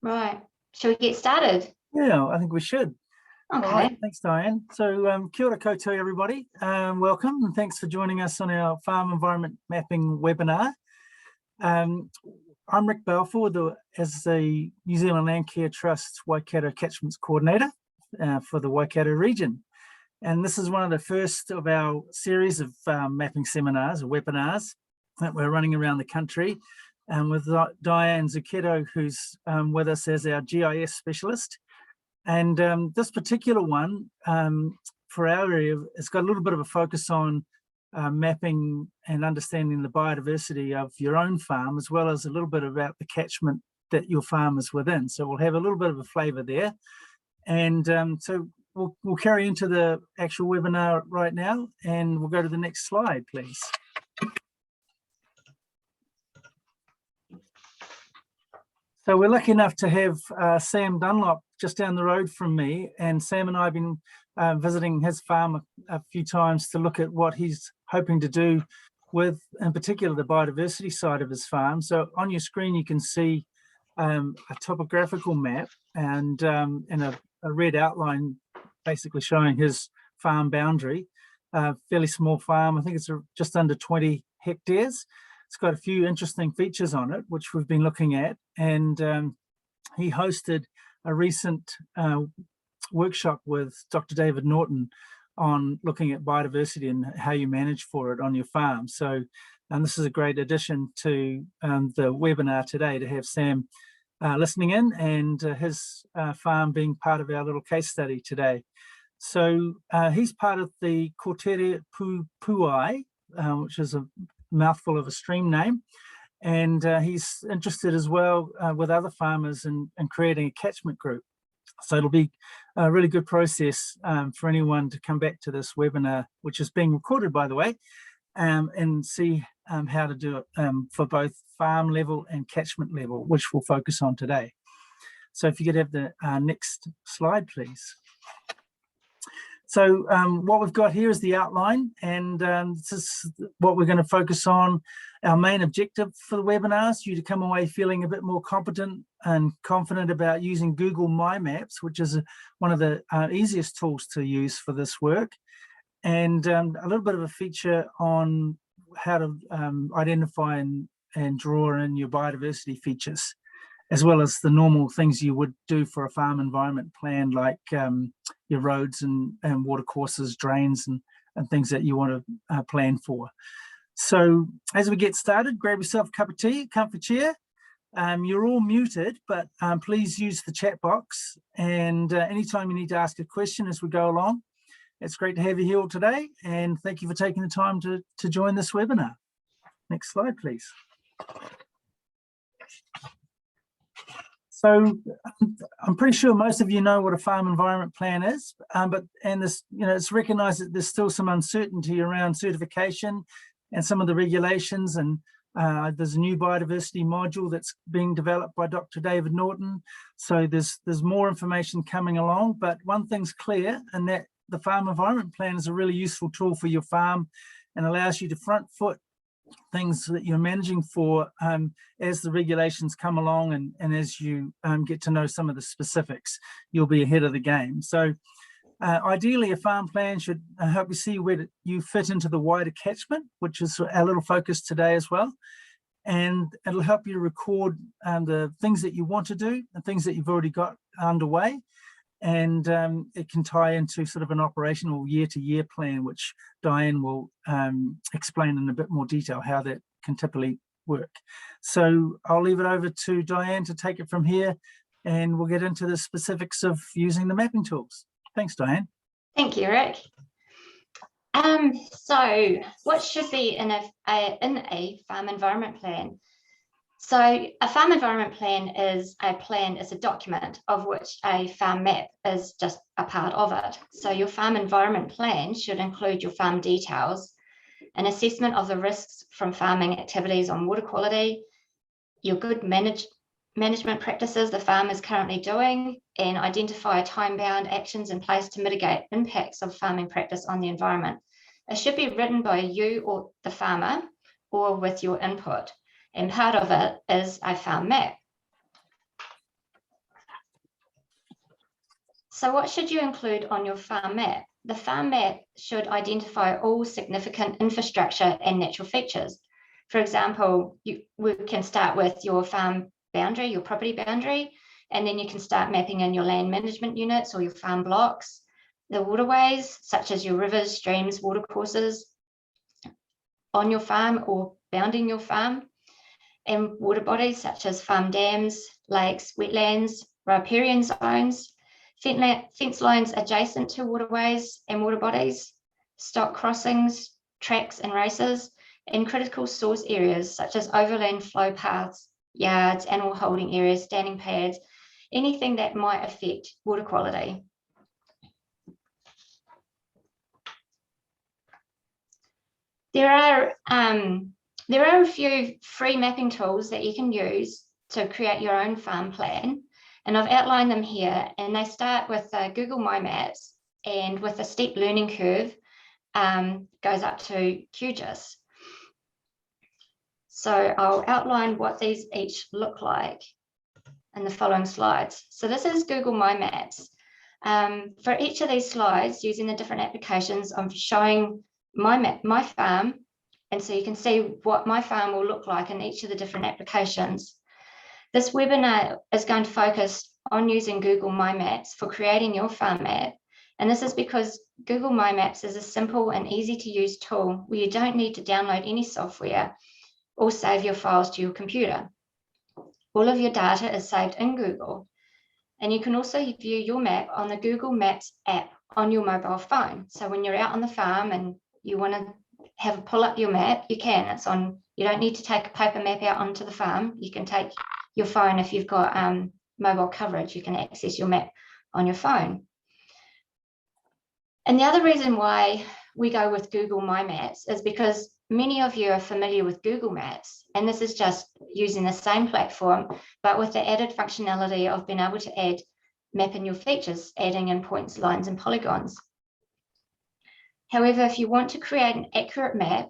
Right. Shall we get started? Yeah, I think we should. Okay. All right, thanks, Dianne. So kia ora koutou, everybody. Welcome and thanks for joining us on our Farm Environment Mapping webinar. I'm Rick Balfour, as the New Zealand Landcare Trust Waikato Catchments Coordinator for the Waikato region. And this is one of the first of our series of mapping seminars or webinars that we're running around the country with Dianne Zucchetto, who's with us as our GIS specialist. And this particular one for our area has got a little bit of a focus on mapping and understanding the biodiversity of your own farm, as well as a little bit about the catchment that your farm is within. So we'll have a little bit of a flavour there. And so we'll carry into the actual webinar right now, and we'll go to the next slide, please. So we're lucky enough to have Sam Dunlop just down the road from me, and Sam and I have been visiting his farm a few times to look at what he's hoping to do with, in particular, the biodiversity side of his farm. So on your screen, you can see a topographical map and a red outline basically showing his farm boundary. Fairly small farm, I think it's just under 20 hectares. It's got a few interesting features on it, which we've been looking at. And he hosted a recent workshop with Dr. David Norton on looking at biodiversity and how you manage for it on your farm. So, and this is a great addition to the webinar today to have Sam listening in and his farm being part of our little case study today. So he's part of the Aotearoa Puai, which is a mouthful of a stream name, and he's interested as well with other farmers in creating a catchment group. So it'll be a really good process for anyone to come back to this webinar, which is being recorded, by the way, and see how to do it for both farm level and catchment level, which we'll focus on today. So if you could have the next slide, please. So what we've got here is the outline, and this is what we're going to focus on. Our main objective for the webinar is you to come away feeling a bit more competent and confident about using Google My Maps, which is one of the easiest tools to use for this work, and a little bit of a feature on how to identify and draw in your biodiversity features, as well as the normal things you would do for a farm environment plan, like your roads and watercourses, drains, and things that you want to plan for. So as we get started, grab yourself a cup of tea, comfy chair. You're all muted, but please use the chat box. And anytime you need to ask a question as we go along, it's great to have you here all today. And thank you for taking the time to join this webinar. Next slide, please. So I'm pretty sure most of you know what a farm environment plan is, it's recognised that there's still some uncertainty around certification and some of the regulations, and there's a new biodiversity module that's being developed by Dr. David Norton. So there's more information coming along, but one thing's clear, and that the farm environment plan is a really useful tool for your farm and allows you to front foot things that you're managing for as the regulations come along, and as you get to know some of the specifics, you'll be ahead of the game. So ideally, a farm plan should help you see where you fit into the wider catchment, which is our little focus today as well. And it'll help you record the things that you want to do, the things that you've already got underway. And it can tie into sort of an operational year-to-year plan, which Dianne will explain in a bit more detail how that can typically work. So I'll leave it over to Dianne to take it from here, and we'll get into the specifics of using the mapping tools. Thanks, Dianne. Thank you, Rick. So what should be in a farm environment plan? So a farm environment plan is a document of which a farm map is just a part of it. So your farm environment plan should include your farm details, an assessment of the risks from farming activities on water quality, your good management practices the farm is currently doing, and identify time-bound actions in place to mitigate impacts of farming practice on the environment. It should be written by you or the farmer, or with your input. And part of it is a farm map. So what should you include on your farm map? The farm map should identify all significant infrastructure and natural features. For example, we can start with your farm boundary, your property boundary, and then you can start mapping in your land management units or your farm blocks, the waterways, such as your rivers, streams, watercourses on your farm or bounding your farm, and water bodies such as farm dams, lakes, wetlands, riparian zones, fence lines adjacent to waterways and water bodies, stock crossings, tracks and races, and critical source areas such as overland flow paths, yards, animal holding areas, standing pads, anything that might affect water quality. There are a few free mapping tools that you can use to create your own farm plan, and I've outlined them here, and they start with Google My Maps, and with a steep learning curve, goes up to QGIS. So I'll outline what these each look like in the following slides. So this is Google My Maps. For each of these slides, using the different applications, I'm showing my farm, and so you can see what my farm will look like in each of the different applications. This webinar is going to focus on using Google My Maps for creating your farm map, and this is because Google My Maps is a simple and easy to use tool where you don't need to download any software or save your files to your computer. All of your data is saved in Google, and you can also view your map on the Google Maps app on your mobile phone. So when you're out on the farm and you want to pull up your map, you can. It's on. You don't need to take a paper map out onto the farm. You can take your phone. If you've got mobile coverage, you can access your map on your phone. And the other reason why we go with Google My Maps is because many of you are familiar with Google Maps, and this is just using the same platform, but with the added functionality of being able to add map in your features, adding in points, lines, and polygons. However, if you want to create an accurate map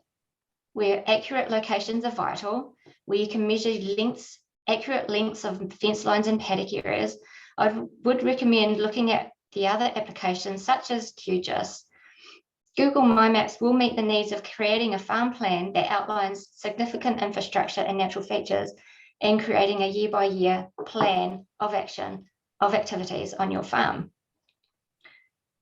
where accurate locations are vital, where you can measure lengths, accurate lengths of fence lines and paddock areas, I would recommend looking at the other applications such as QGIS. Google My Maps will meet the needs of creating a farm plan that outlines significant infrastructure and natural features, and creating a year-by-year plan of action of activities on your farm.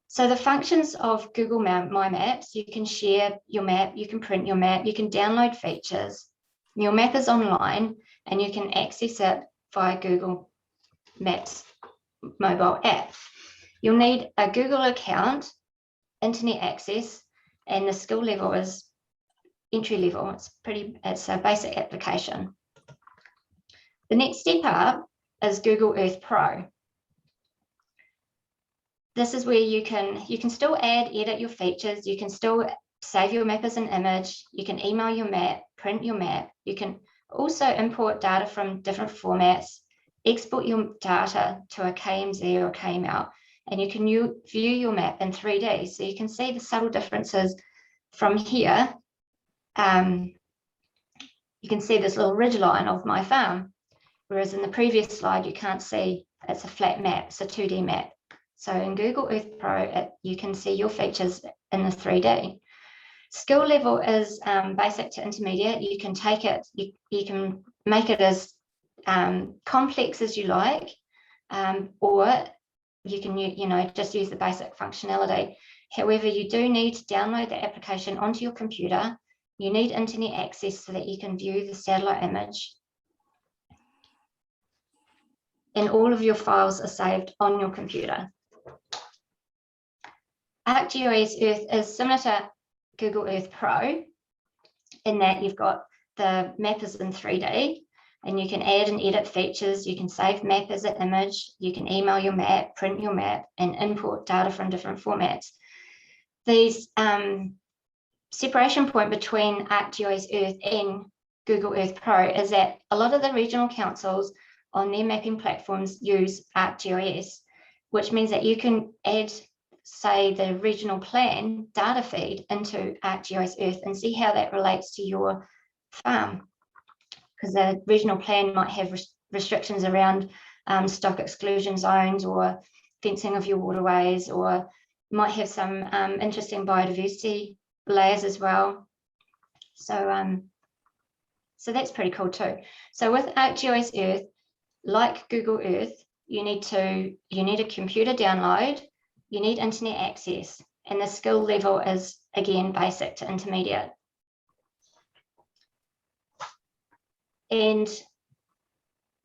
So the functions of Google My Maps: you can share your map, you can print your map, you can download features. Your map is online, and you can access it via Google Maps mobile app. You'll need a Google account, internet access, and the skill level is entry level. It's a basic application. The next step up is Google Earth Pro. This is where you can still add, edit your features. You can still save your map as an image. You can email your map, print your map. You can also import data from different formats, export your data to a KMZ or a KML, and you can view your map in 3D. So you can see the subtle differences from here. You can see this little ridge line of my farm, whereas in the previous slide, you can't see, it's a flat map, it's a 2D map. So in Google Earth Pro, you can see your features in the 3D. Skill level is basic to intermediate. You can take it, you can make it as complex as you like, or you can just use the basic functionality. However, you do need to download the application onto your computer. You need internet access so that you can view the satellite image, and all of your files are saved on your computer. ArcGIS Earth is similar to Google Earth Pro in that you've got the map is in 3D, and you can add and edit features. You can save map as an image. You can email your map, print your map, and import data from different formats. These separation point between ArcGIS Earth and Google Earth Pro is that a lot of the regional councils on their mapping platforms use ArcGIS, which means that you can add, say, the regional plan data feed into ArcGIS Earth and see how that relates to your farm. Because the regional plan might have restrictions around stock exclusion zones or fencing of your waterways, or you might have some interesting biodiversity layers as well. So that's pretty cool too. So with ArcGIS Earth, like Google Earth, you need a computer download, you need internet access, and the skill level is, again, basic to intermediate. And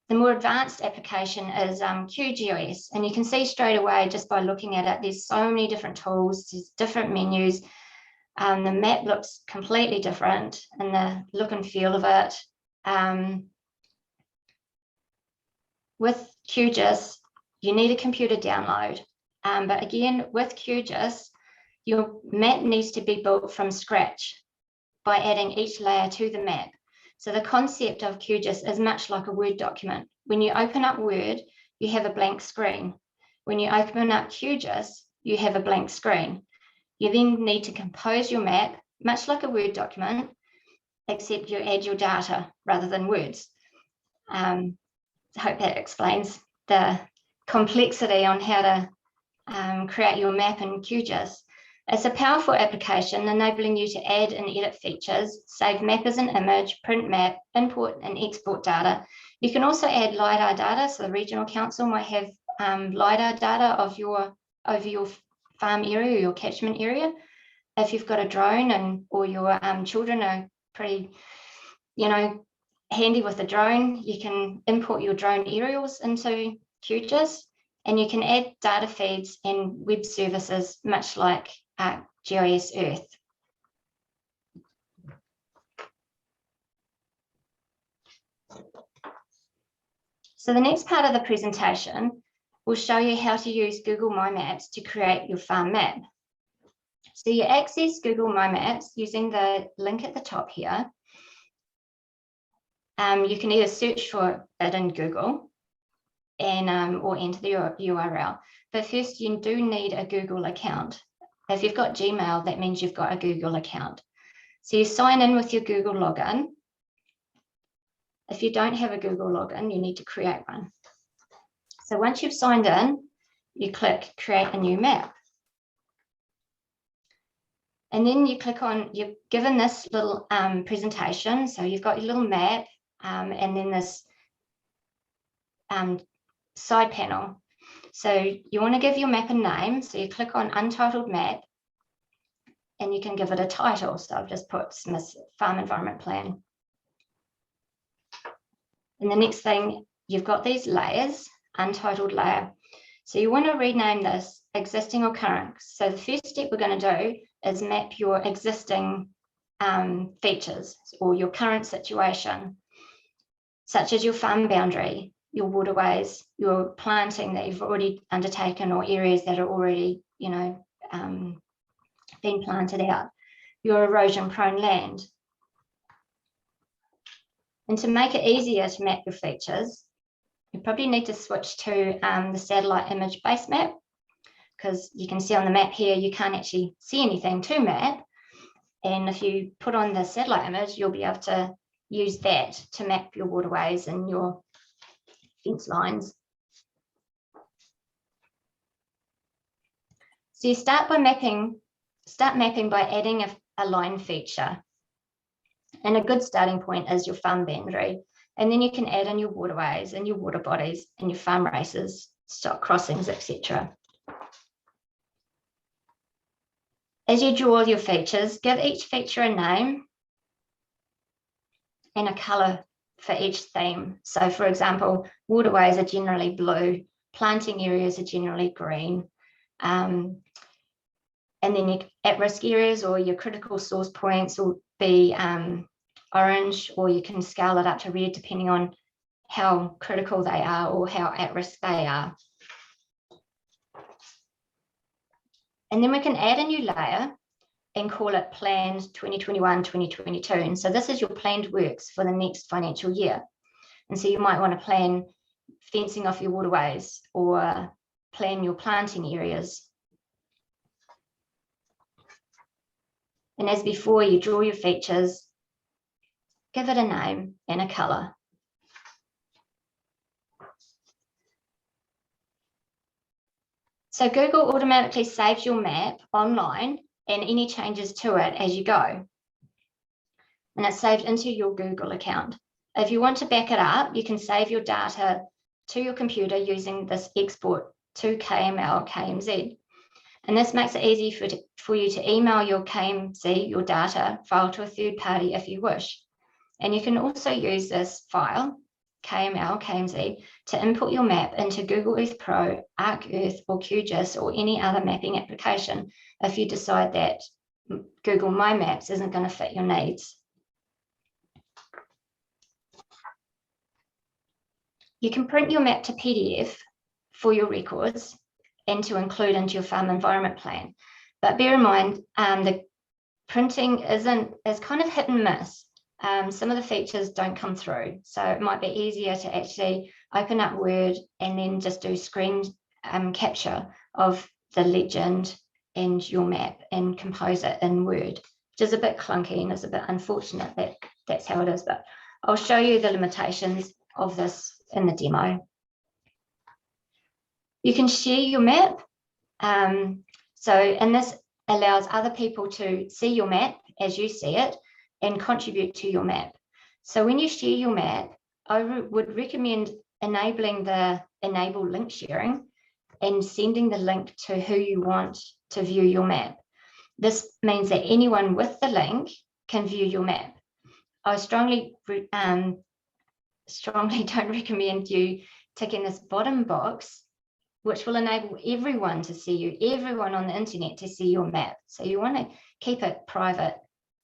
the more advanced application is QGIS, and you can see straight away just by looking at it, there's so many different tools, there's different menus. The map looks completely different in the look and feel of it. With QGIS, you need a computer download. But again, with QGIS, your map needs to be built from scratch by adding each layer to the map. So the concept of QGIS is much like a Word document. When you open up Word, you have a blank screen. When you open up QGIS, you have a blank screen. You then need to compose your map, much like a Word document, except you add your data rather than words. I hope that explains the complexity on how to create your map in QGIS. It's a powerful application enabling you to add and edit features, save map as an image, print map, import and export data. You can also add LiDAR data, so the regional council might have LiDAR data over your farm area or your catchment area. If you've got a drone or your children are pretty, handy with a drone, you can import your drone aerials into QGIS, and you can add data feeds and web services, much like GIS Earth. So the next part of the presentation will show you how to use Google My Maps to create your farm map. So you access Google My Maps using the link at the top here. You can either search for it in Google and or enter the URL. But first, you do need a Google account. If you've got Gmail, that means you've got a Google account. So you sign in with your Google login. If you don't have a Google login, you need to create one. So once you've signed in, you click Create a New Map. And then you click on, you're given this little presentation. So you've got your little map and then this side panel. So you want to give your map a name. So you click on Untitled Map and you can give it a title. So I've just put Smith's Farm Environment Plan. And the next thing, you've got these layers, untitled layer. So you want to rename this existing or current. So the first step we're going to do is map your existing features or your current situation, such as your farm boundary, your waterways, your planting that you've already undertaken or areas that are already, been planted out, your erosion-prone land. And to make it easier to map your features, you probably need to switch to the satellite image base map, because you can see on the map here, you can't actually see anything to map. And if you put on the satellite image, you'll be able to use that to map your waterways and your fence lines. So you start mapping by adding a line feature. And a good starting point is your farm boundary. And then you can add in your waterways and your water bodies and your farm races, stock crossings, etc. As you draw your features, give each feature a name and a colour for each theme. So for example, waterways are generally blue, planting areas are generally green, and then your at-risk areas or your critical source points will be orange, or you can scale it up to red depending on how critical they are or how at risk they are. And then we can add a new layer and call it planned 2021-2022. And so this is your planned works for the next financial year. And so you might want to plan fencing off your waterways or plan your planting areas. And as before, you draw your features, give it a name and a colour. So Google automatically saves your map online and any changes to it as you go. And it's saved into your Google account. If you want to back it up, you can save your data to your computer using this export to KML, KMZ. And this makes it easy for you to email your KMZ, your data file, to a third party if you wish. And you can also use this file, KML, KMZ, to input your map into Google Earth Pro, ArcEarth, or QGIS, or any other mapping application if you decide that Google My Maps isn't going to fit your needs. You can print your map to PDF for your records and to include into your farm environment plan. But bear in mind, the printing is kind of hit and miss. Some of the features don't come through. So it might be easier to actually open up Word and then just do screen capture of the legend and your map and compose it in Word, which is a bit clunky and it's a bit unfortunate that that's how it is. But I'll show you the limitations of this in the demo. You can share your map. And this allows other people to see your map as you see it and contribute to your map. So when you share your map, I would recommend enabling the enable link sharing and sending the link to who you want to view your map. This means that anyone with the link can view your map. I strongly don't recommend you ticking this bottom box, which will enable everyone to see you, everyone on the internet to see your map. So you want to keep it private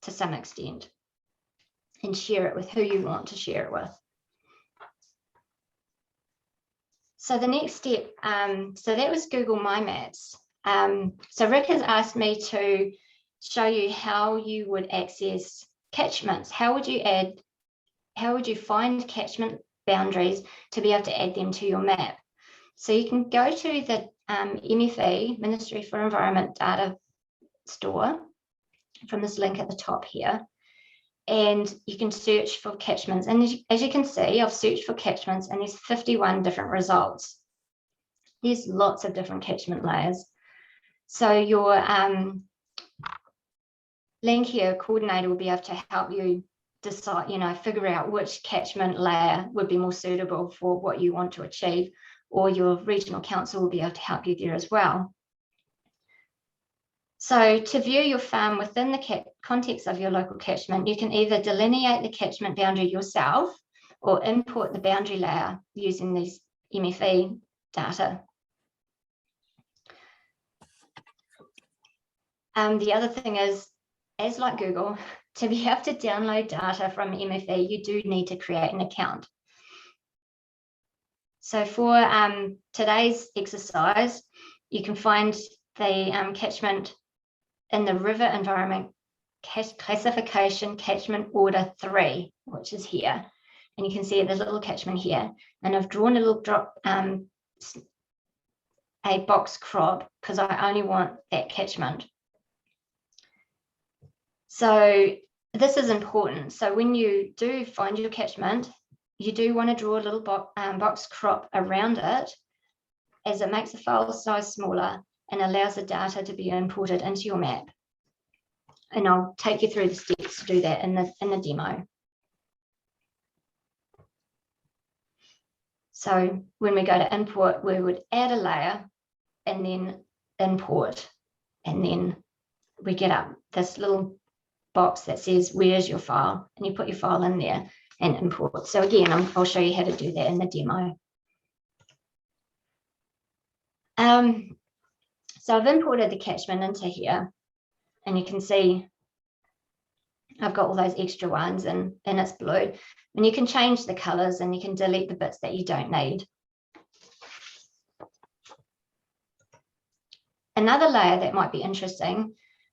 to some extent and share it with who you want to share it with. So the next step, so that was Google My Maps. So Rick has asked me to show you how you would access catchments. How would you find catchment boundaries to be able to add them to your map? So you can go to the MFE, Ministry for Environment Data Store, from this link at the top here, and you can search for catchments. And as you can see, I've searched for catchments and there's 51 different results. There's lots of different catchment layers. So your link here coordinator will be able to help you decide, figure out which catchment layer would be more suitable for what you want to achieve, or your regional council will be able to help you there as well. So to view your farm within the context of your local catchment, you can either delineate the catchment boundary yourself or import the boundary layer using these MFE data. The other thing is, as like Google, to be able to download data from MFE, you do need to create an account. So for today's exercise, you can find the catchment in the River Environment Classification Catchment Order 3, which is here. And you can see there's a little catchment here. And I've drawn a little a box crop because I only want that catchment. So this is important. So when you do find your catchment, you do want to draw a little box crop around it, as it makes the file size smaller and allows the data to be imported into your map. And I'll take you through the steps to do that in the demo. So when we go to import, we would add a layer and then import, and then we get up this little box that says where's your file, and you put your file in there and import. So again, I'll show you how to do that in the demo. So I've imported the catchment into here, and you can see I've got all those extra ones and it's blue, and you can change the colors and you can delete the bits that you don't need. Another layer that might be interesting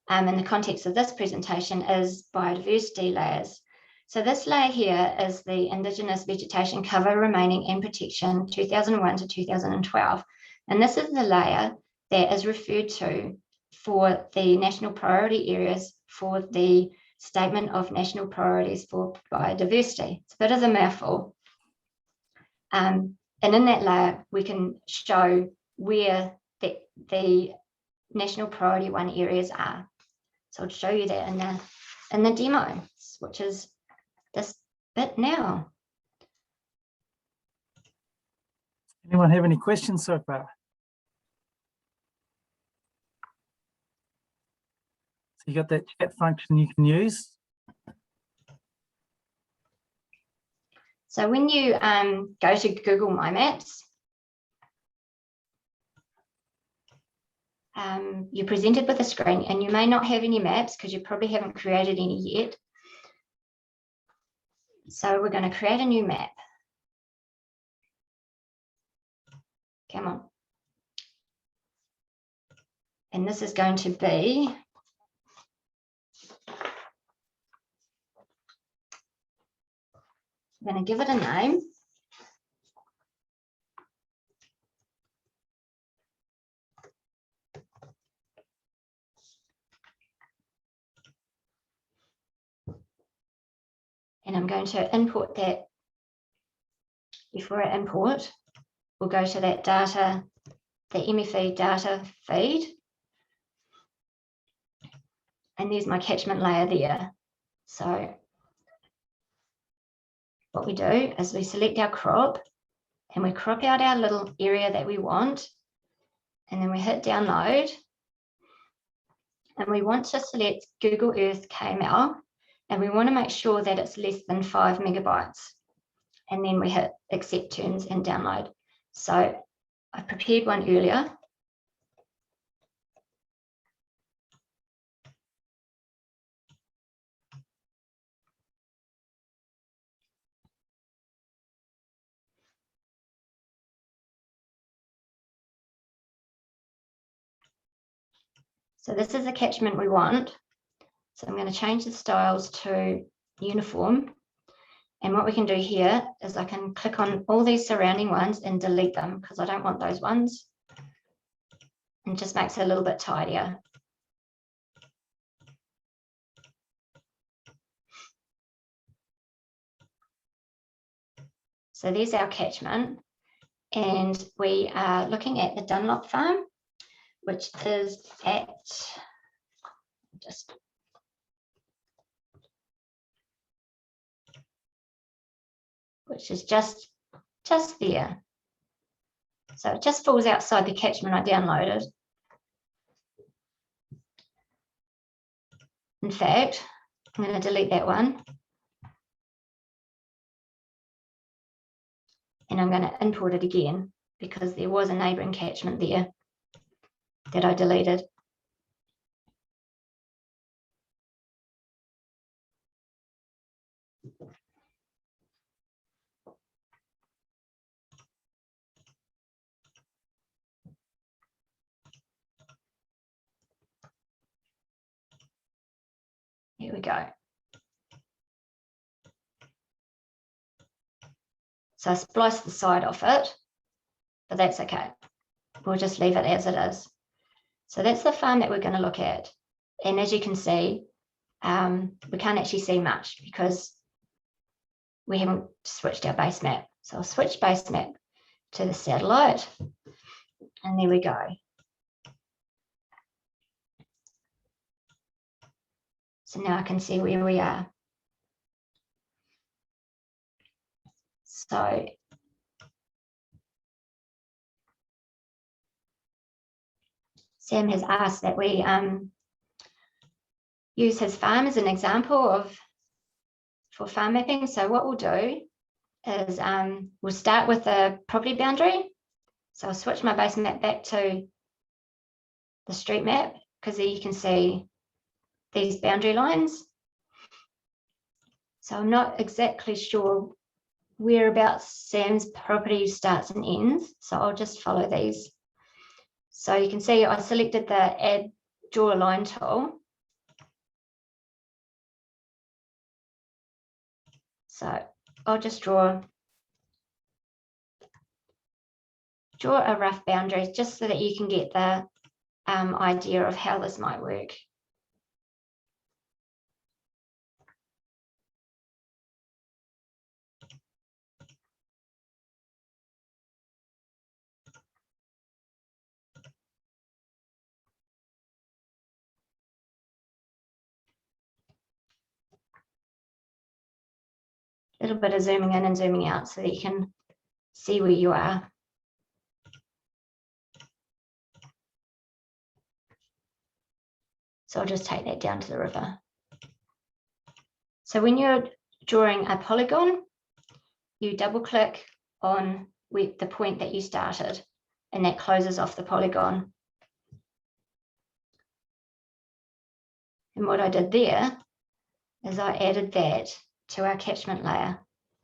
in the context of this presentation is biodiversity layers. So this layer here is the Indigenous Vegetation Cover Remaining and Protection 2001 to 2012. And this is the layer that is referred to for the national priority areas for the Statement of National Priorities for Biodiversity. It's a bit of a mouthful. And in that layer, we can show where the national priority 1 areas are. So I'll show you that in the demo, which is this bit now. Anyone have any questions so far? So you got that chat function you can use. So when you go to Google My Maps, you're presented with a screen, and you may not have any maps because you probably haven't created any yet. So we're going to create a new map. Come on. And this is going to be I'm going to give it a name. And I'm going to import that. Before I import, we'll go to that data, the MFE data feed. And there's my catchment layer there. So what we do is we select our crop and we crop out our little area that we want. And then we hit download. And we want to select Google Earth KML. And we want to make sure that it's less than 5 megabytes. And then we hit accept terms and download. So I prepared one earlier. So this is the catchment we want. So I'm going to change the styles to uniform. And what we can do here is I can click on all these surrounding ones and delete them because I don't want those ones. And it just makes it a little bit tidier. So there's our catchment. And we are looking at the Dunlop farm, which is at just there. So it just falls outside the catchment I downloaded. In fact, I'm going to delete that one. And I'm going to import it again because there was a neighbouring catchment there that I deleted. Here we go. So I spliced the side off it, but that's okay. We'll just leave it as it is. So that's the farm that we're going to look at. And as you can see, we can't actually see much because we haven't switched our base map. So I'll switch base map to the satellite. And there we go. So now I can see where we are. So Sam has asked that we use his farm as an example for farm mapping. So what we'll do is we'll start with the property boundary. So I'll switch my base map back to the street map because there you can see these boundary lines. So I'm not exactly sure whereabouts Sam's property starts and ends. So I'll just follow these. So you can see I selected the add draw a line tool. So I'll just draw a rough boundary just so that you can get the idea of how this might work. little bit of zooming in and zooming out so that you can see where you are. So I'll just take that down to the river. So when you're drawing a polygon, you double click on the point that you started, and that closes off the polygon. And what I did there is I added that to our catchment layer,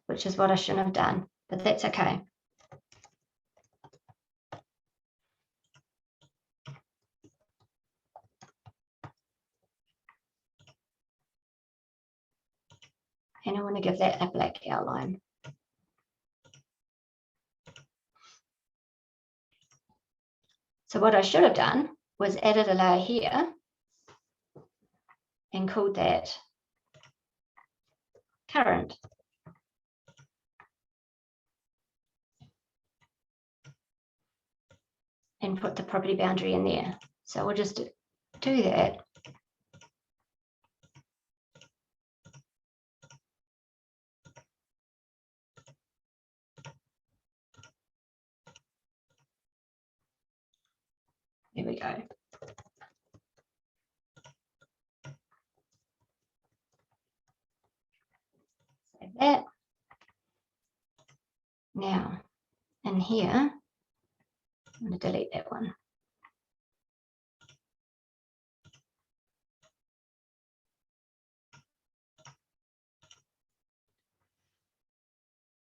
which is what I shouldn't have done, but that's okay. And I want to give that a black outline. So what I should have done was added a layer here and called that current. And put the property boundary in there. So we'll just do that. There we go. Save that. Now, in here, I'm going to delete that one.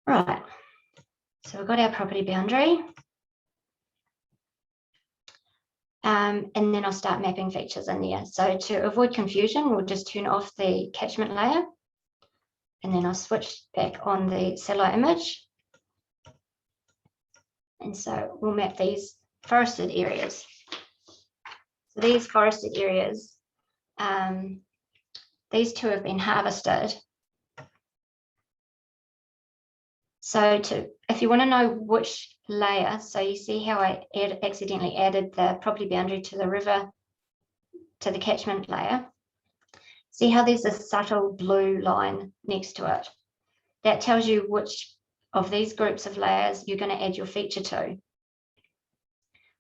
Right, so we've got our property boundary. And then I'll start mapping features in there. So to avoid confusion, we'll just turn off the catchment layer. And then I'll switch back on the satellite image. And so we'll map these forested areas. So these forested areas, these two have been harvested. So if you want to know which layer, so you see how I accidentally added the property boundary to the river, to the catchment layer. See how there's a subtle blue line next to it? That tells you which of these groups of layers you're going to add your feature to.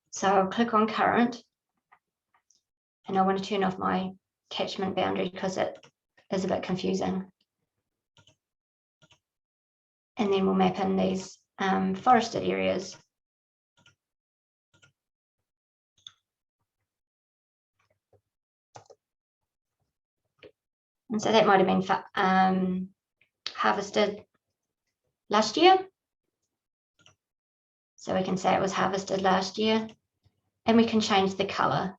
So I'll click on current, and I want to turn off my catchment boundary because it is a bit confusing. And then we'll map in these forested areas. And so that might have been harvested last year. So we can say it was harvested last year, and we can change the color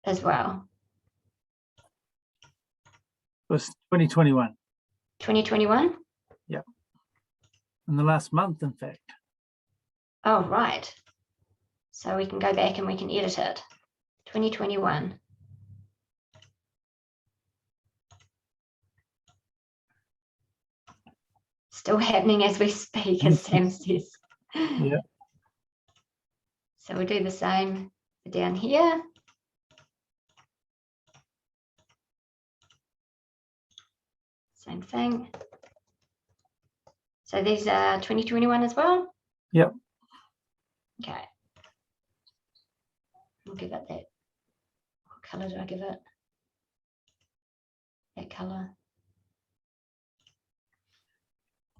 as well. It was 2021. 2021? Yep. In the last month, in fact. Oh, right. So we can go back and we can edit it. 2021. Still happening as we speak, as Sam says. Yeah. So we'll do the same down here. Same thing. So these are 2021 as well? Yep. Okay. We'll give it that. What colour did I give it? That colour.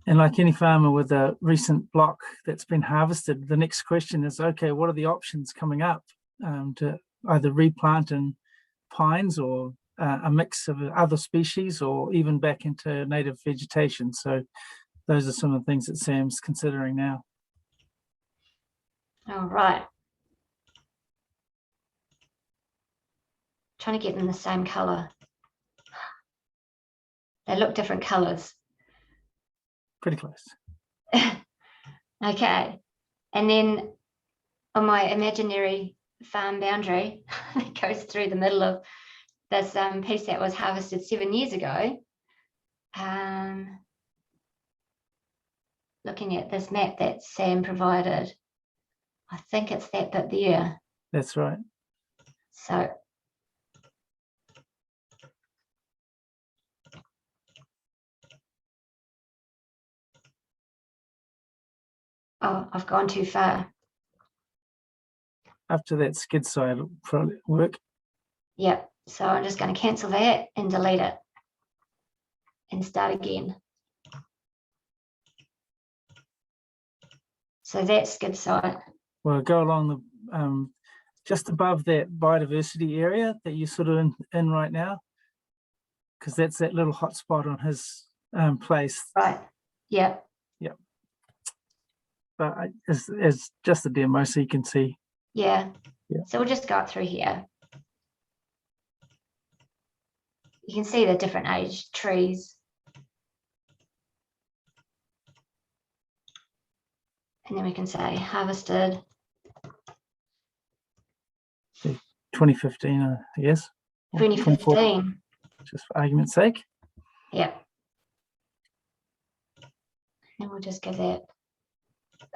And like any farmer with a recent block that's been harvested, the next question is, okay, what are the options coming up to either replant in pines or a mix of other species, or even back into native vegetation? So those are some of the things that Sam's considering now. All right. Trying to get them the same colour. They look different colours. Pretty close. Okay. And then on my imaginary farm boundary, it goes through the middle of this piece that was harvested 7 years ago. Looking at this map that Sam provided, I think it's that bit there. That's right. So Oh, I've gone too far. After that skid side will probably work. Yep. So I'm just going to cancel that and delete it and start again. So that's skid side. Well, go along the just above that biodiversity area that you're sort of in right now, because that's that little hot spot on his place. Right. Yep. Yep. But it's just a demo, so you can see. Yeah. Yeah. So we'll just go up through here. You can see the different age trees. And then we can say harvested. 2015, I guess. 2015. Just for argument's sake. Yep. And we'll just give that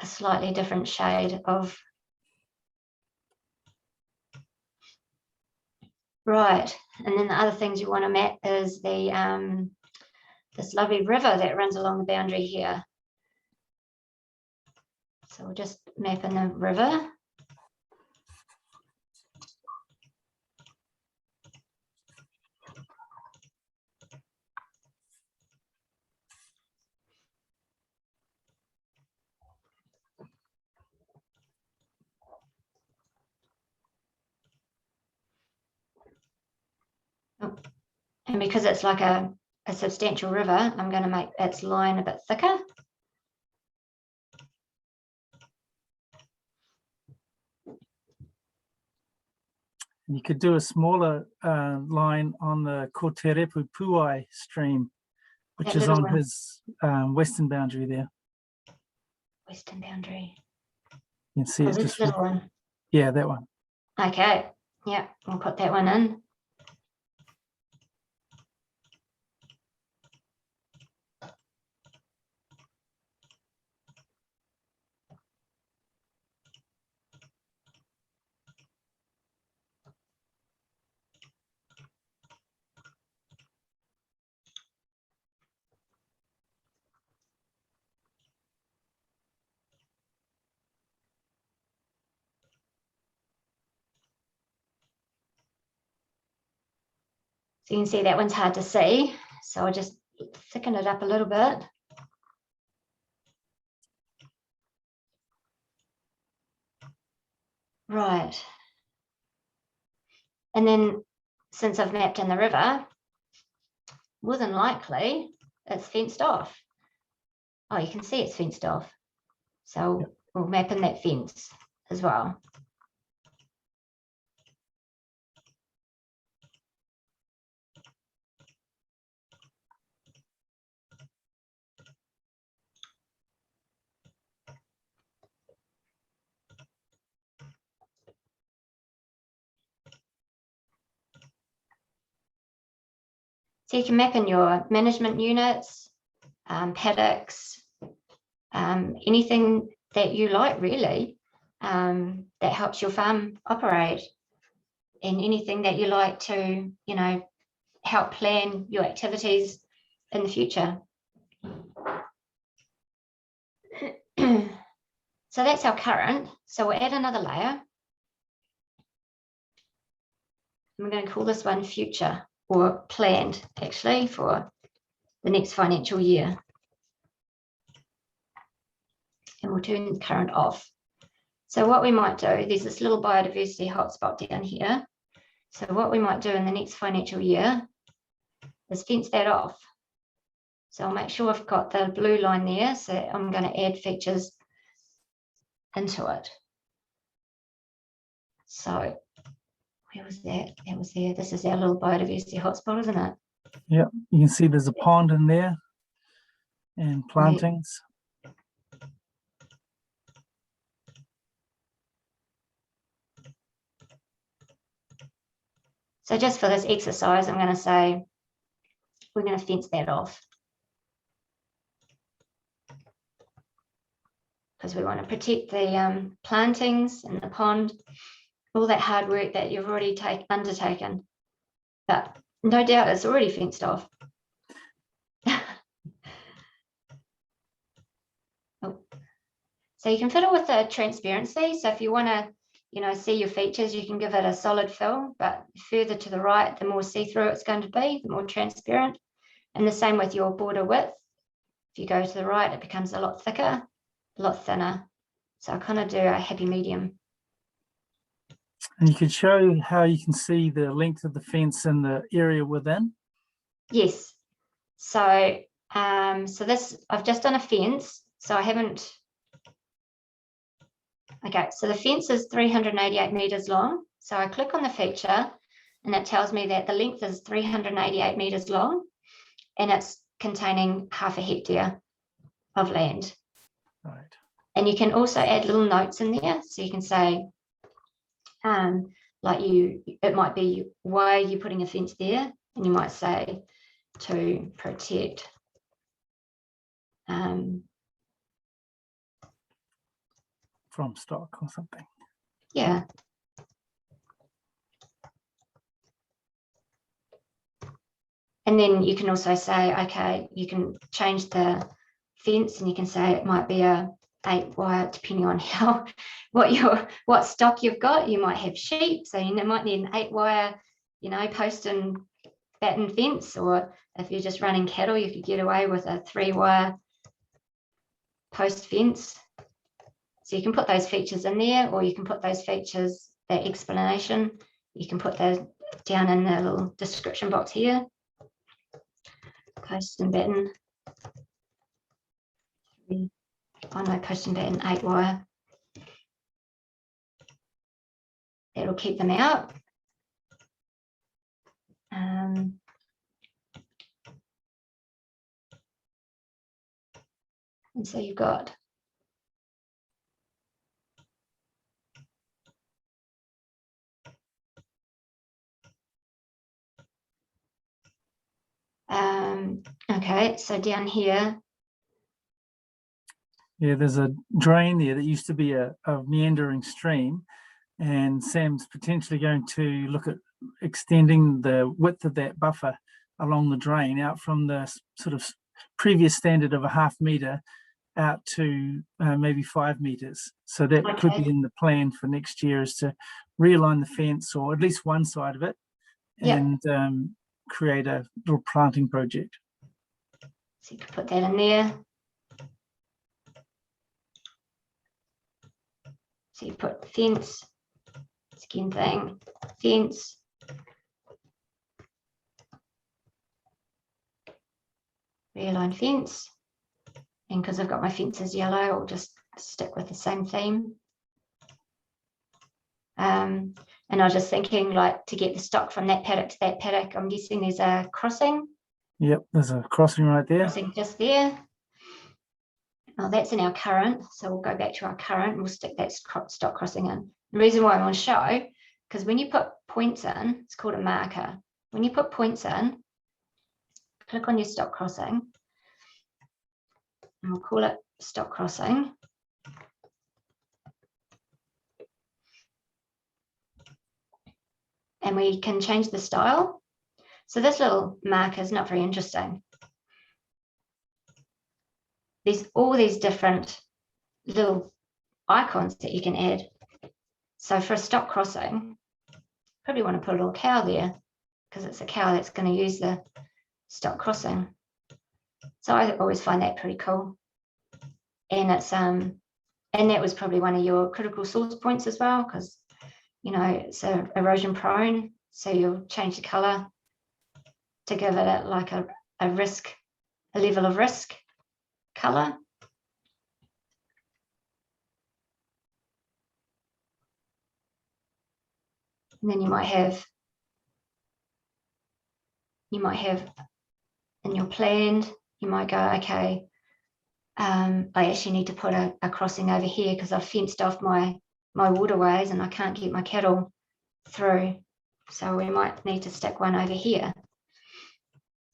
a slightly different shade of. Right. And then the other things you want to map is the this lovely river that runs along the boundary here. So we'll just map in the river. And because it's like a substantial river, I'm going to make its line a bit thicker. You could do a smaller line on the Koterepu Puai stream, which is on his western boundary there. Western boundary. You can see Oh, it this little one. Yeah, that one. Okay. Yeah, we'll put that one in. So you can see that one's hard to see. So I'll just thicken it up a little bit. Right. And then since I've mapped in the river, more than likely it's fenced off. Oh, you can see it's fenced off. So we'll map in that fence as well. So you can map in your management units, paddocks, anything that you like really, that helps your farm operate, and anything that you like to, help plan your activities in the future. So that's our current. So we'll add another layer. I'm going to call this one future, or planned actually, for the next financial year. And we'll turn the current off. So what we might do, there's this little biodiversity hotspot down here. So what we might do in the next financial year is fence that off. So I'll make sure I've got the blue line there. So I'm going to add features into it. So where was that? That was there. This is our little biodiversity hotspot, isn't it? Yeah, you can see there's a pond in there and plantings. So just for this exercise, I'm going to say we're going to fence that off, because we want to protect the plantings and the pond, all that hard work that you've already undertaken. But no doubt it's already fenced off. So So you can fiddle with the transparency. So if you want to, see your features, you can give it a solid fill, but further to the right, the more see-through it's going to be, the more transparent. And the same with your border width. If you go to the right, it becomes a lot thicker, a lot thinner. So I kind of do a happy medium. And you could show how you can see the length of the fence and the area within. Yes. So, this, I've just done a fence. So I haven't. Okay, so the fence is 388 meters long. So I click on the feature and it tells me that the length is 388 meters long and it's containing half a hectare of land. Right. And you can also add little notes in there. So you can say, it might be, why are you putting a fence there? And you might say, to protect from stock or something. Yeah. And then you can also say, okay, you can change the fence and you can say it might be a 8-wire, depending on what stock you've got. You might have sheep, so you might need an 8-wire, post and batten fence, or if you're just running cattle, you could get away with a 3-wire post fence. So you can put those features in there, or you can put those features, that explanation, you can put those down in the little description box here. Post and batten. Post and batten 8-wire. That'll keep them out. And so you've got okay, so down here. Yeah, there's a drain there that used to be a meandering stream, and Sam's potentially going to look at extending the width of that buffer along the drain out from the sort of previous standard of a ½ meter out to maybe 5 meters. So that could be in the plan for next year, is to realign the fence, or at least one side of it, and create a little planting project. So you could put that in there. So you put fence, skin thing, fence. Realign fence. And because I've got my fences yellow, I'll just stick with the same theme. And I was just thinking, like, to get the stock from that paddock to that paddock, I'm guessing there's a crossing. Yep, there's a crossing right there. Crossing just there. Oh, that's in our current, so we'll go back to our current and we'll stick that stock crossing in. The reason why I want to show, because when you put points in, it's called a marker. When you put points in, click on your stock crossing, and we'll call it stock crossing. And we can change the style. So this little marker is not very interesting. There's all these different little icons that you can add. So for a stock crossing, probably want to put a little cow there because it's a cow that's going to use the stock crossing. So I always find that pretty cool. And it's and that was probably one of your critical source points as well, because it's erosion prone. So you'll change the color to give it like a level of risk color. And then you might have in your plan, you might go, okay, I actually need to put a crossing over here because I've fenced off my waterways and I can't get my cattle through. So we might need to stick one over here.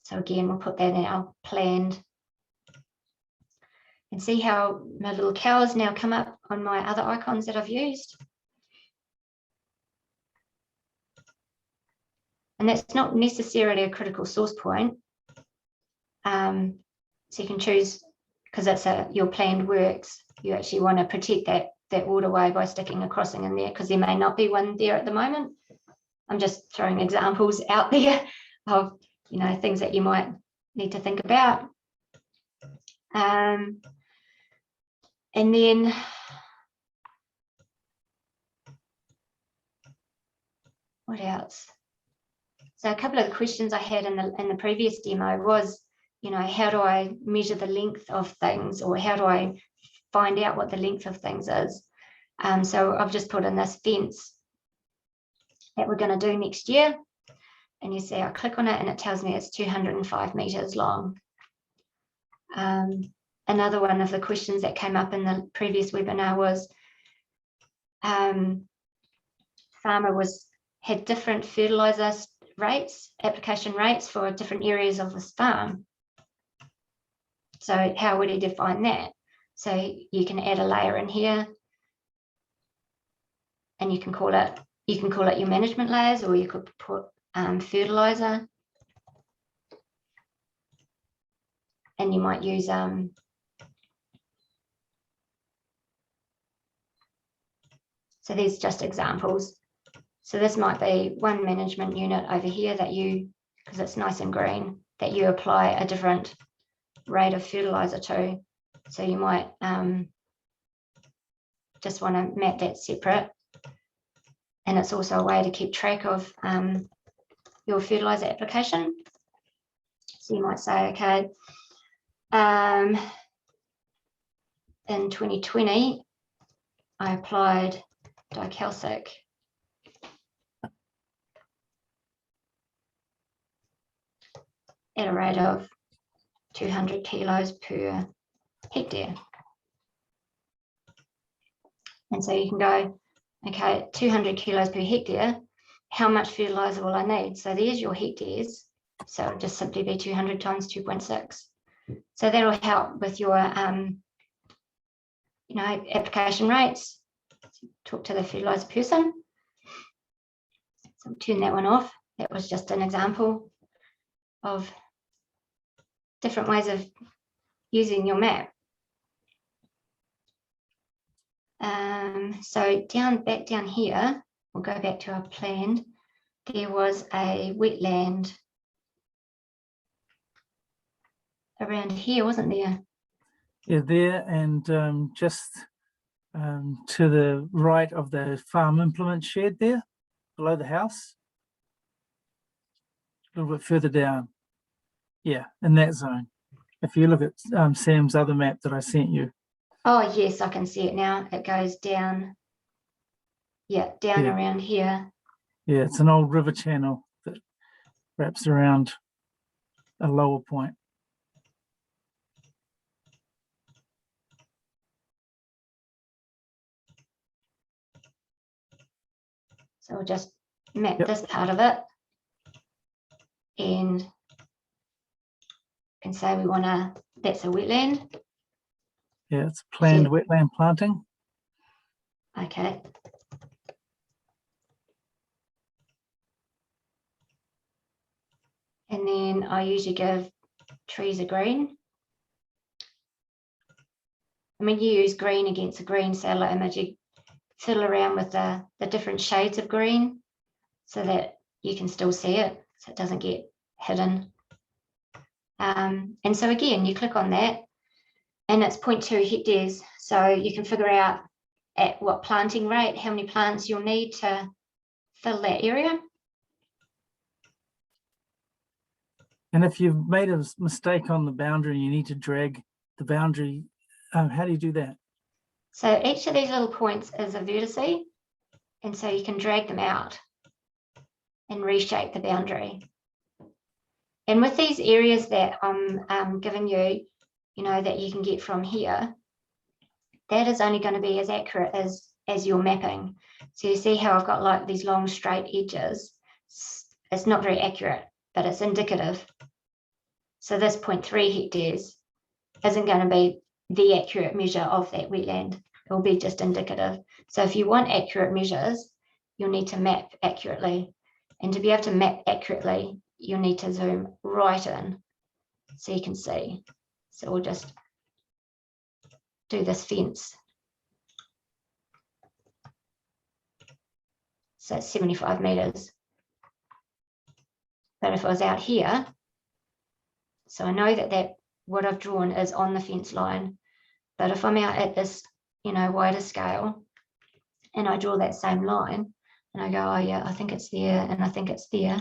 So again, we'll put that in our planned. And see how my little cows now come up on my other icons that I've used. And that's not necessarily a critical source point. So you can choose because it's your planned works, you actually want to protect that waterway by sticking a crossing in there, because there may not be one there at the moment. I'm just throwing examples out there of, you know, things that you might need to think about. And then what else? So a couple of the questions I had in the previous demo was, you know, how do I measure the length of things, or how do I find out what the length of things is? So I've just put in this fence that we're going to do next year. And you see I click on it and it tells me it's 205 meters long. Another one of the questions that came up in the previous webinar was farmer had different fertilizer rates, application rates for different areas of his farm. So how would he define that? So you can add a layer in here, and you can call it your management layers, or you could put fertilizer, and you might use so these just examples. So this might be one management unit over here that you, because it's nice and green, that you apply a different rate of fertilizer to. So you might just want to map that separate. And it's also a way to keep track of your fertilizer application. So you might say, okay, in 2020, I applied dicalcic at a rate of 200 kilos per hectare. And so you can go, okay, 200 kilos per hectare, how much fertilizer will I need? So there's your hectares. So it'll just simply be 200 times 2.6. So that'll help with your, you know, application rates. Talk to the fertilizer person. So turn that one off. That was just an example of different ways of using your map. So back down here, we'll go back to our plan. There was a wetland around here, wasn't there? Yeah, there, and just to the right of the farm implement shed there, below the house. A little bit further down. Yeah, in that zone. If you look at Sam's other map that I sent you. Oh, yes, I can see it now. It goes down, yeah, down around here. Yeah, it's an old river channel that wraps around a lower point. So we'll just map this part of it, and say we want to, that's a wetland. Yeah, it's planned wetland planting. Okay. And then I usually give trees a green. I mean, you use green against a green satellite image, you fiddle around with the different shades of green so that you can still see it, so it doesn't get hidden. And so again, you click on that and it's 0.2 hectares. So you can figure out at what planting rate, how many plants you'll need to fill that area. And if you've made a mistake on the boundary, you need to drag the boundary. How do you do that? So each of these little points is a vertice, and so you can drag them out and reshape the boundary. And with these areas that I'm giving you, you know, that you can get from here, that is only going to be as accurate as your mapping. So you see how I've got like these long straight edges. It's not very accurate, but it's indicative. So this 0.3 hectares isn't going to be the accurate measure of that wetland. It will be just indicative. So if you want accurate measures, you'll need to map accurately. And to be able to map accurately, you'll need to zoom right in so you can see. So we'll just do this fence. So it's 75 meters. But if I was out here, so I know that what I've drawn is on the fence line. But if I'm out at this, wider scale, and I draw that same line, and I go, oh yeah, I think it's there, and I think it's there.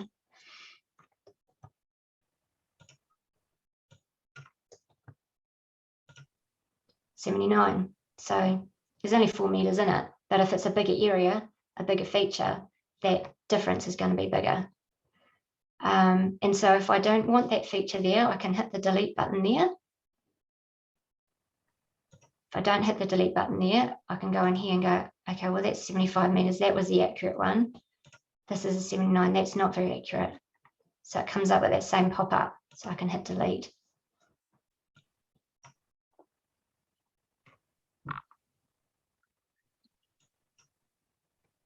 $79. So there's only 4 meters in it. But if it's a bigger area, a bigger feature, that difference is going to be bigger. And so if I don't want that feature there, I can hit the delete button there. If I don't hit the delete button there, I can go in here and go, okay, well, that's 75 meters. That was the accurate one. This is a 79. That's not very accurate. So it comes up with that same pop-up. So I can hit delete.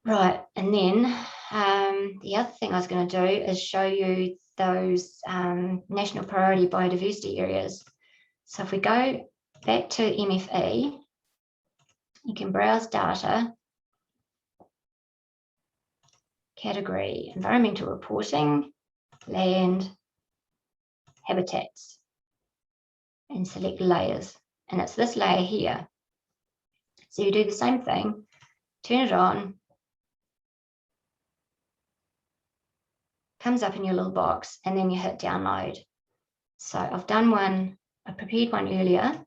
Right, and then the other thing I was going to do is show you those national priority biodiversity areas. So if we go back to MFE, you can browse data, category, environmental reporting, land, habitats, and select layers. And it's this layer here. So you do the same thing, turn it on, comes up in your little box, and then you hit download. So I've done one, I prepared one earlier.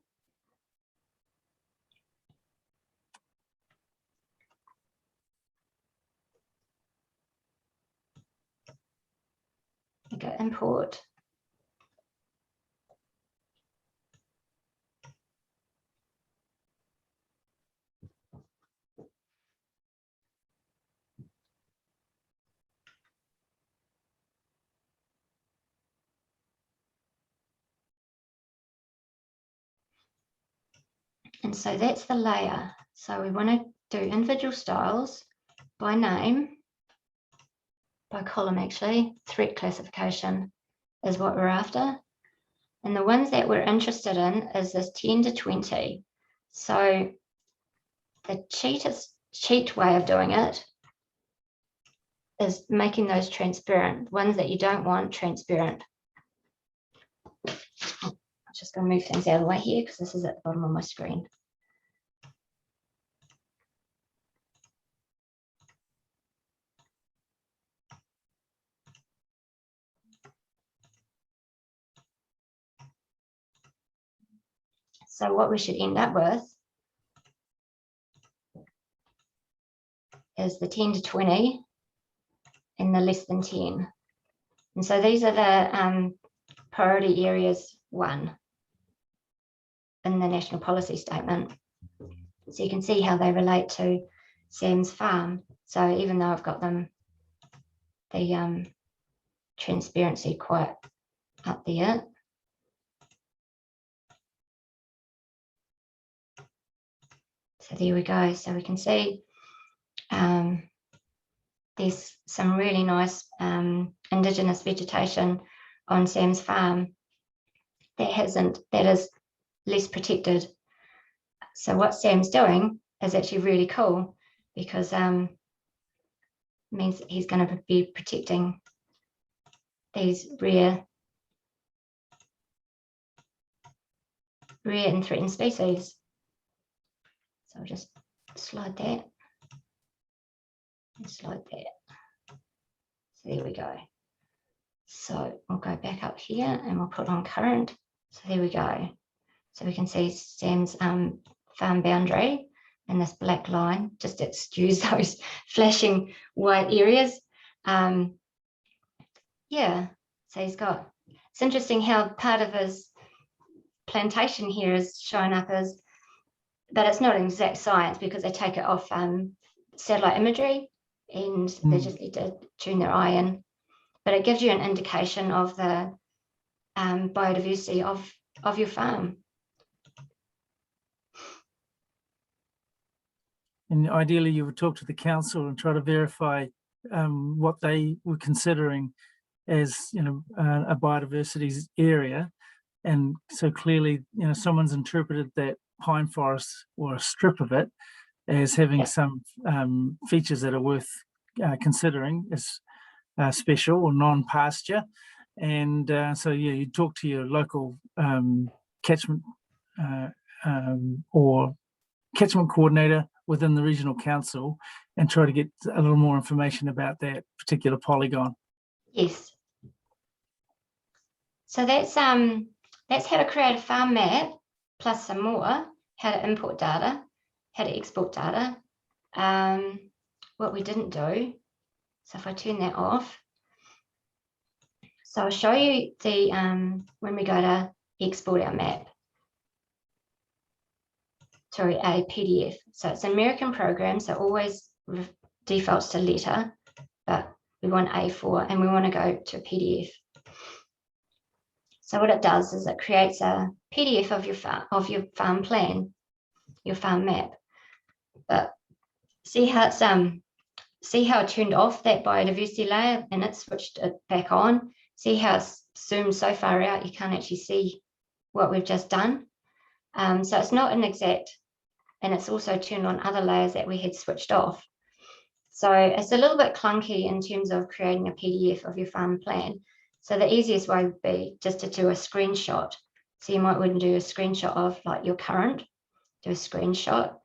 I go import. And so that's the layer. So we want to do individual styles by name, by column actually, threat classification is what we're after. And the ones that we're interested in is this 10 to 20. So the cheat way of doing it is making those transparent, ones that you don't want transparent. I'm just going to move things out of the way here because this is at the bottom of my screen. So what we should end up with is the 10 to 20 and the less than 10. And so these are the priority areas 1 in the national policy statement. So you can see how they relate to Sam's farm. So even though I've got them, the transparency quite up there. So there we go. So we can see there's some really nice indigenous vegetation on Sam's farm that is less protected. So what Sam's doing is actually really cool because means that he's going to be protecting these rare and threatened species. So I'll just slide that and slide that. So there we go. So we'll go back up here and we'll put on current. So there we go. So we can see Sam's farm boundary and this black line just excuse those flashing white areas. Yeah, so he's got, it's interesting how part of his plantation here is showing up as, but it's not an exact science because they take it off satellite imagery and they just need to tune their eye in. But it gives you an indication of the biodiversity of your farm. And ideally, you would talk to the council and try to verify what they were considering as, a biodiversity area. And so clearly, someone's interpreted that pine forest or a strip of it as having some features that are worth considering as special or non-pasture. And so you talk to your local catchment or catchment coordinator within the regional council and try to get a little more information about that particular polygon. Yes. So that's how to create a farm map, plus some more, how to import data, how to export data. What we didn't do, so if I turn that off, so I'll show you the when we go to export our map to a PDF. So it's an American program, so always defaults to letter, but we want A4 and we want to go to a PDF. So what it does is it creates a PDF of your farm plan, your farm map. But see how it's it turned off that biodiversity layer and it switched it back on. See how it's zoomed so far out you can't actually see what we've just done. So it's not an exact, and it's also turned on other layers that we had switched off. So it's a little bit clunky in terms of creating a PDF of your farm plan. So the easiest way would be just to do a screenshot. So you might want to do a screenshot of like your current, do a screenshot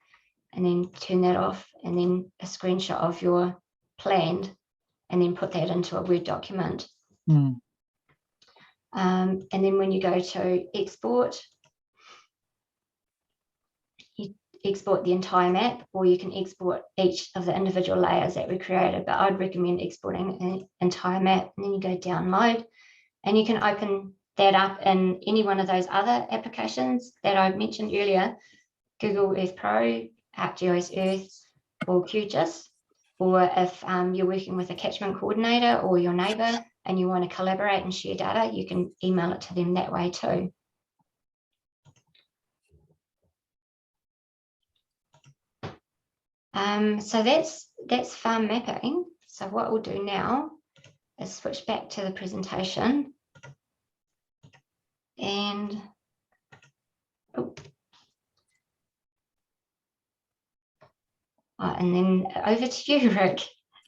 and then turn that off, and then a screenshot of your planned, and then put that into a Word document. And then when you go to export, you export the entire map, or you can export each of the individual layers that we created, but I'd recommend exporting an entire map. And then you go download, and you can open that up in any one of those other applications that I mentioned earlier, Google Earth Pro, ArcGIS Earth, or QGIS. Or if you're working with a catchment coordinator or your neighbour and you want to collaborate and share data, you can email it to them that way too. So that's farm mapping. So what we'll do now is switch back to the presentation, and and then over to you, Rick.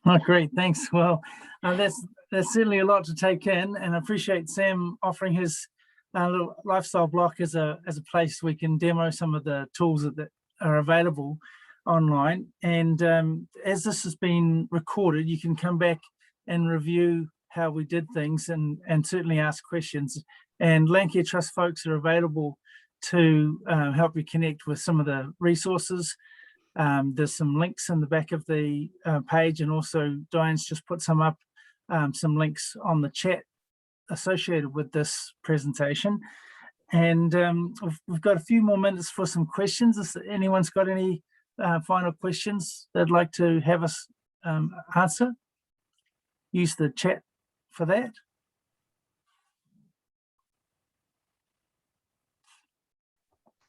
Oh, great, thanks. Well, that's certainly a lot to take in, and I appreciate Sam offering his little lifestyle block as a place we can demo some of the tools that are available online. And as this has been recorded, you can come back and review how we did things and certainly ask questions. And Landcare Trust folks are available to help you connect with some of the resources. There's some links in the back of the page, and also Diane's just put some up, some links on the chat associated with this presentation. And we've got a few more minutes for some questions. If anyone's got any final questions they'd like to have us answer, use the chat for that.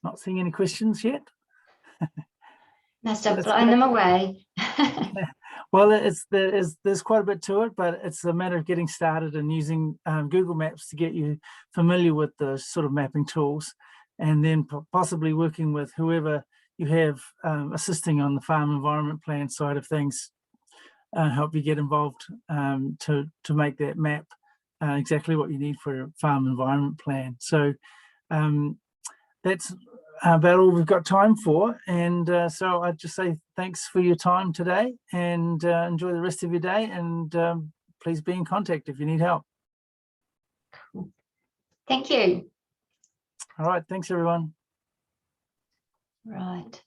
Not seeing any questions yet. Must have blown them away. Well, there's quite a bit to it, but it's a matter of getting started and using Google Maps to get you familiar with the sort of mapping tools, and then possibly working with whoever you have assisting on the farm environment plan side of things, help you get involved to make that map exactly what you need for your farm environment plan. So that's about all we've got time for, and so I'd just say thanks for your time today, and enjoy the rest of your day, and please be in contact if you need help. Cool. Thank you. All right, thanks everyone. Right.